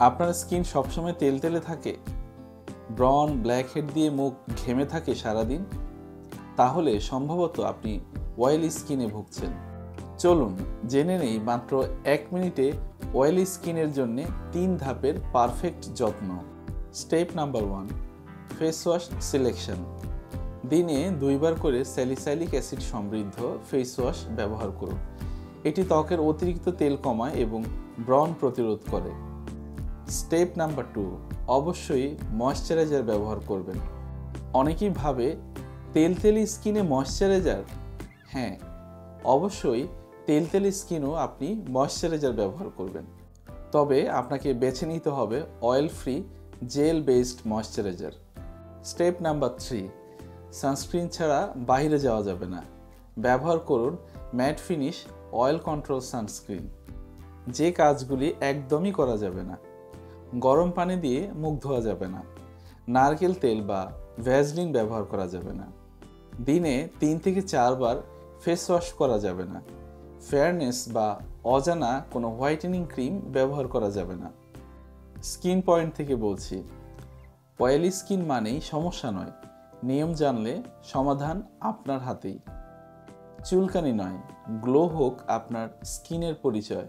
আপনার স্কিন সবসময় তেলতেলে থাকে, ব্রন ব্ল্যাকহেড দিয়ে মুখ ঘেমে থাকে সারাদিন, তাহলে সম্ভবত আপনি অয়েলি স্কিনে ভুগছেন। চলুন জেনে নেই মাত্র 1 মিনিটে অয়েলি স্কিনের জন্য 3 ধাপের পারফেক্ট যত্ন। Step number 1, face wash selection. দিনে 2 বার করে স্যালিসাইলিক অ্যাসিড সমৃদ্ধ ফেস ওয়াশ ব্যবহার করুন। এটি ত্বকের অতিরিক্ত তেল কমায় এবং ব্রণ প্রতিরোধ করে। স্টেপ নাম্বার 2, অবশ্যই ময়শ্চারাইজার ব্যবহার করবেন। অনেকেই ভাবে তেলতেলি স্কিনে ময়শ্চারাইজার। হ্যাঁ, অবশ্যই তেলতেলি স্কিনও আপনি ময়শ্চারাইজার ব্যবহার করবেন, তবে আপনাকে বেছে নিতে হবে oil free jail based moisturiser. Step number 3, sunscreen ছাড়া বাইরে যাওয়া যাবে না। ব্যবহার করুন mat finish oil control sunscreen. যে কাজগুলি একদমই করা যাবে না: গরম পানি দিয়ে মুখ ধোয়া যাবে না, নারকেল তেল বা ভ্যাসলিন ব্যবহার করা যাবে না, দিনে 3 থেকে 4 বার ফেস ওয়াশ করা যাবে না, ফেয়ারনেস বা অজানা কোনো হোয়াইটেনিং ক্রিম ব্যবহার করা যাবে না। স্কিন পয়েন্ট থেকে বলছি, অয়েলি স্কিন মানেই সমস্যা নয়, নিয়ম জানলে সমাধান আপনার হাতেই। চুলকানি নয়, গ্লো হোক আপনার স্কিনের পরিচয়।